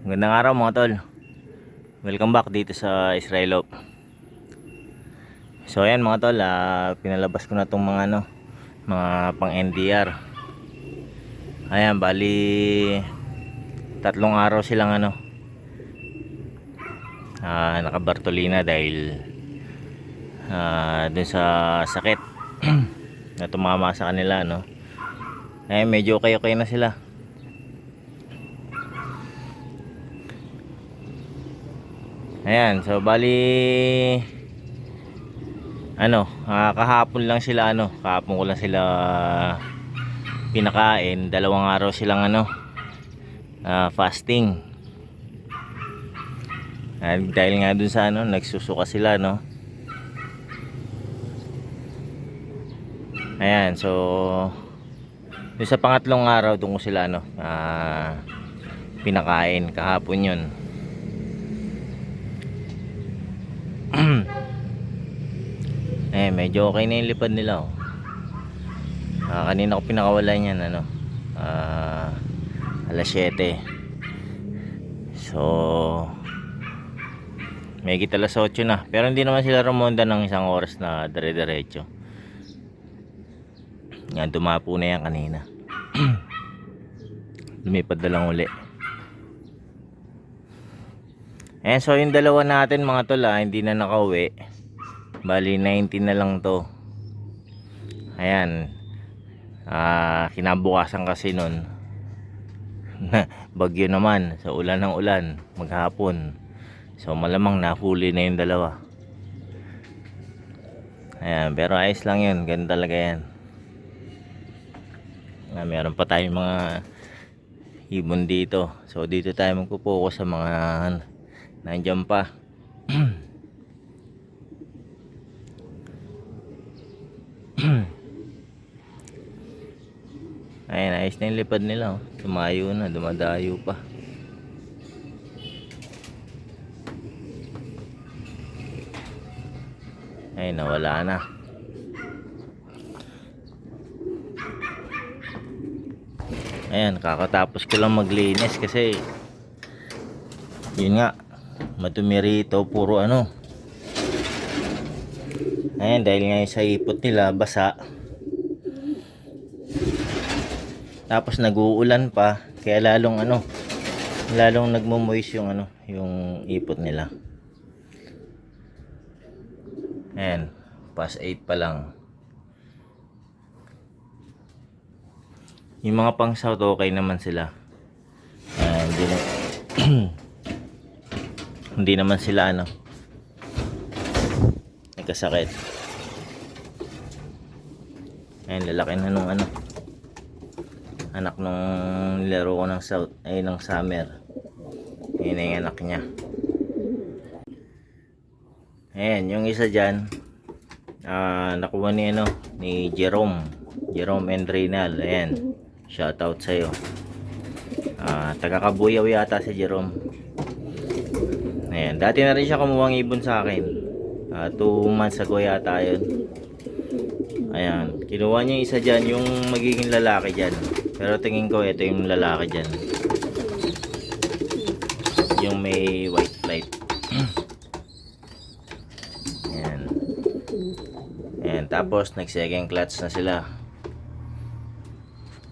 Magandang araw mga tol. Welcome back dito sa Israelop. So ayan mga tol, pinalabas ko na tong mga mga pang NDR. Ayan, bali 3 araw silang nakabartolina dahil dun sa sakit na tumama sa kanila Ayan, medyo okay na sila. Ayan, so bali kahapon lang sila kahapon ko lang sila pinakain. 2 araw silang fasting. Dahil nga dun sa nagsusuka sila Ayan, so dun sa pangatlong araw dun ko sila pinakain kahapon yun. Medyo okay na yung lipad nila kanina ko pinakawalan yan alas 7. So may kita alas 8 na, pero hindi naman sila rumonda ng 1 oras na dire-diretso. Yan, dumapo na yan kanina. Lumipad na lang uli. So yung dalawa natin mga tol hindi na nakauwi. Bali 19 na lang to. Ayan, kinabukasan kasi nun bagyo naman, sa ulan ng ulan maghapon. So malamang nahuli na yung dalawa. Ayan, pero ayos lang yun, ganda talaga yan. Meron pa tayong mga ibon dito. So dito tayo magpo-focus sa mga nandiyan pa. Ayan, ayos na yung lipad nila tumayo na, dumadayo pa. Ay, nawala na. Ayan, kakatapos ko lang maglinis kasi yun nga, madumi rito, puro ayan, dahil nga sa ipot nila basa, tapos nag-uulan pa, kaya lalong lalong nagmo-moist yung yung ipot nila. Ayan, past 8 pa lang. Yung mga pang south okay naman sila. Hindi naman sila nagkasakit. Ayan, lalaki na nung anak nung nilaro ko ng south ng summer. Ayan yung anak niya. Ayan, yung isa dyan nakuha ni Jerome and Reynal. Ayan, shout out sa'yo. Taga Kabuyaw yata si Jerome. Ayan, dati na rin siya kumuha ng ibon sa akin. 2 months ago yata yun. Ayan, kinuha niya isa dyan, yung magiging lalaki dyan. Pero tingin ko ito yung lalaki dyan, yung may white flight. Ayan. Ayan, tapos nag second clutch na sila.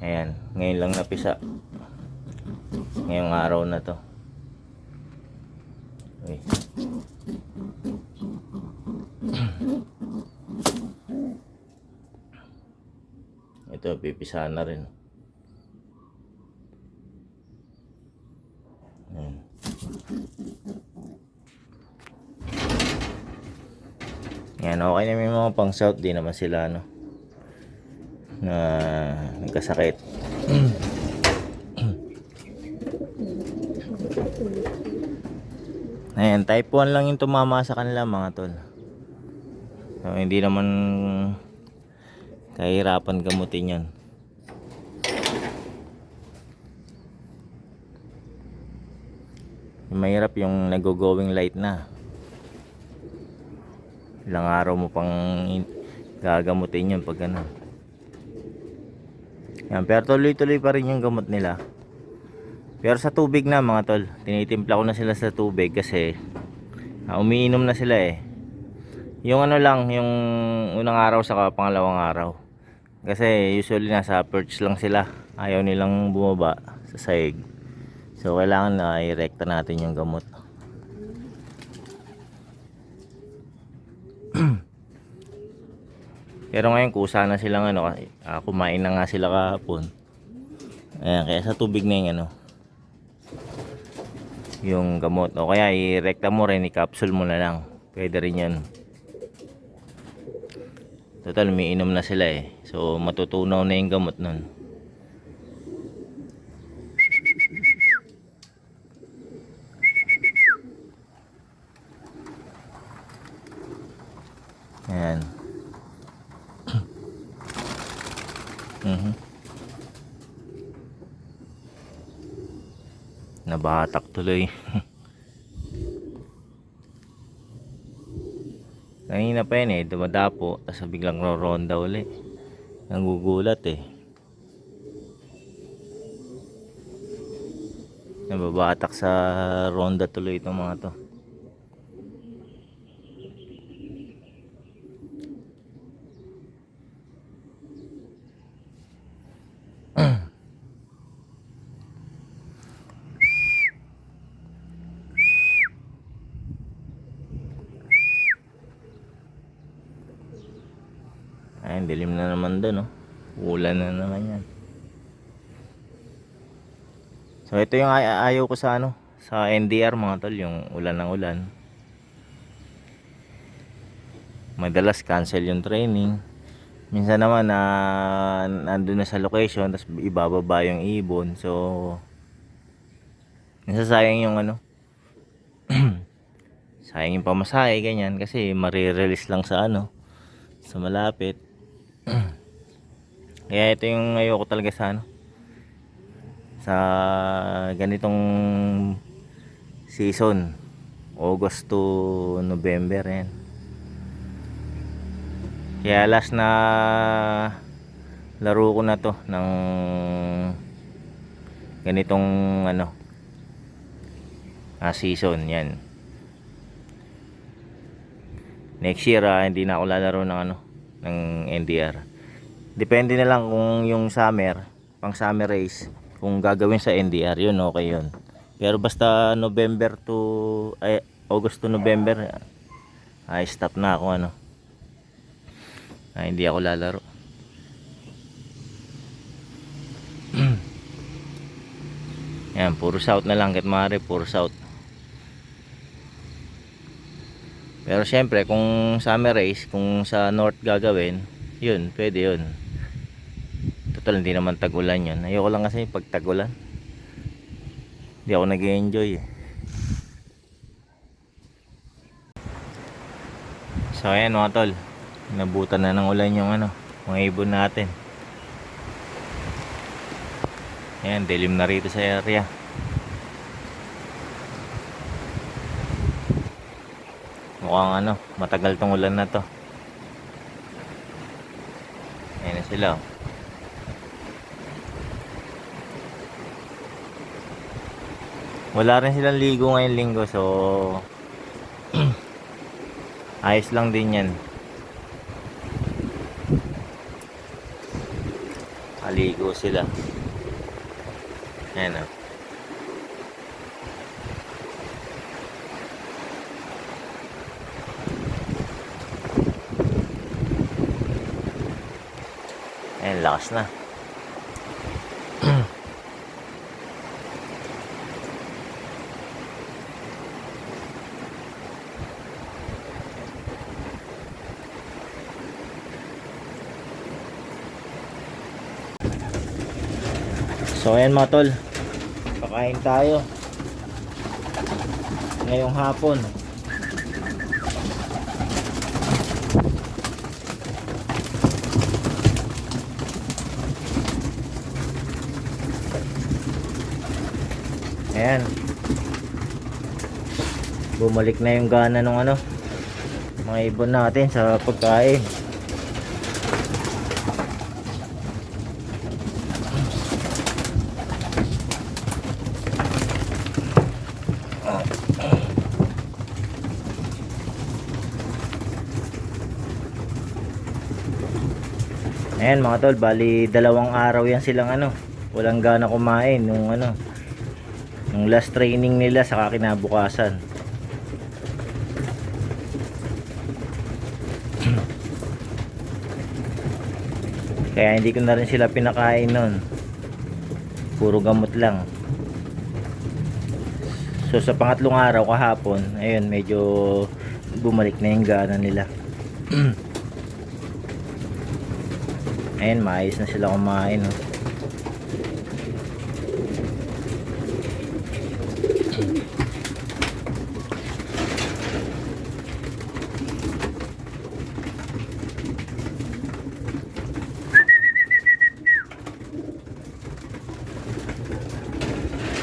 Ayan, ngayon lang napisa, ngayong araw na to. Uy. Ito, pipisa na rin. Ayan. Yan, okay na, may mga pang south, di naman sila na nagkasakit. Ayan, type 1 lang yung tumama sa kanila mga tol. So hindi naman kahirapan gamutin yan. Mahirap yung nag-going light na. Ilang araw mo pang gagamutin yun pag Yan, pero tuloy-tuloy pa rin yung gamot nila. Pero sa tubig na mga tol, tinitimpla ko na sila sa tubig kasi umiinom na sila eh. Yung ano lang, yung unang araw sa pangalawang araw. Kasi usually nasa perch lang sila. Ayaw nilang bumaba sa sahig. So kailangan na i-rekta natin yung gamot. Pero ngayon kusa na silang ano, kumain na nga sila kahapon. Ayan, kaya sa tubig na yung ano, yung gamot. O kaya i-rekta mo rin, i-capsule mo na lang. Pwede rin yan. Total, umiinom na sila eh. So matutunaw na yung gamot nun. Ayan. Nabatak tuloy. Kanina pa yun eh, dumadapo, tapos biglang roronda uli. Nagugulat eh. Nababatak sa ronda tuloy itong mga to. Ay, dilim na naman doon, no? Ulan na naman yan. So, ito yung ayaw ko sa ano, sa NDR mga tol, yung ulan ng ulan. Madalas cancel yung training. Minsan naman nandun na sa location, tapos ibababa yung ibon. So, nasasayang yung ano, sayang yung pamasahe, ganyan. Kasi marirelease lang sa ano, sa malapit. Kaya ito yung ayoko talaga sa ano, sa ganitong season, August to November yan. Kaya last na laro ko na to ng ganitong ano, season yan. Next year hindi na ako lalaro ng ano, ng NDR. Depende na lang kung yung summer, pang summer race, kung gagawin sa NDR, yun okay yun. Pero basta November to August to November, stop na ako ano. Hindi ako lalaro. Yan, puro south na lang, kahit maaari puro south. Pero syempre kung summer race, kung sa north gagawin, yun, pwede yun. Total hindi naman tag-ulan yun. Ayoko lang kasi pag tag-ulan, hindi ako nag-enjoy eh. So ayan mga tol, nabutan na ng ulan yung ano, mga ibon natin. Ayan, dilim na rito sa area. Mukhang ano, matagal tong ulan na to. Ayan na sila. Wala rin silang ligo ngayong linggo, so ayos lang din yan. Aligo sila. Ayan o. Ayan, lakas na. So ayan mga tol, kakain tayo ngayong hapon. Ayan, bumalik na yung gana ng ano, mga ibon natin sa pagkain. Ayan mga tol, bali 2 araw yan silang walang gana kumain nung nung last training nila sa kinabukasan. Kaya hindi ko na rin sila pinakain nun, puro gamot lang. So sa pangatlong araw kahapon, ayun, medyo bumalik na yung gana nila. Ayun, maayos na sila kumain, no?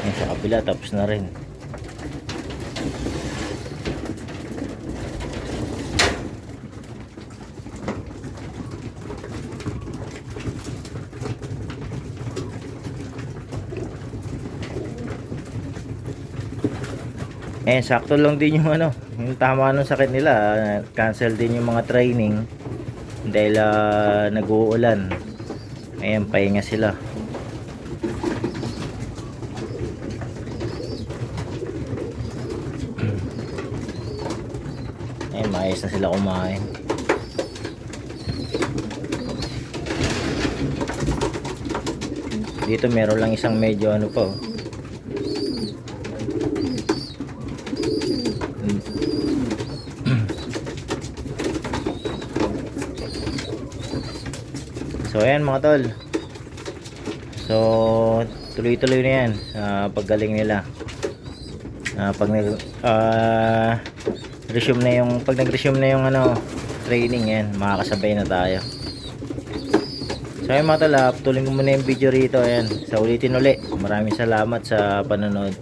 Ayun, sa kabila tapos na rin. Sakto lang din yung yung tama ng sakit nila. Cancel din yung mga training dahil nag-uulan. Ayan, pahinga sila. Ayan, maayos na sila kumain. Dito meron lang isang medyo pa, oh. So ayan mga tol. So tuloy-tuloy na yan sa paggaling nila. Pag resume na yung pag nag-resume na yung training, yan makakasabay na tayo. So ayan mga tol, patuloy ko muna yung video rito. Ayan, sa ulitin uli, maraming salamat sa panonood.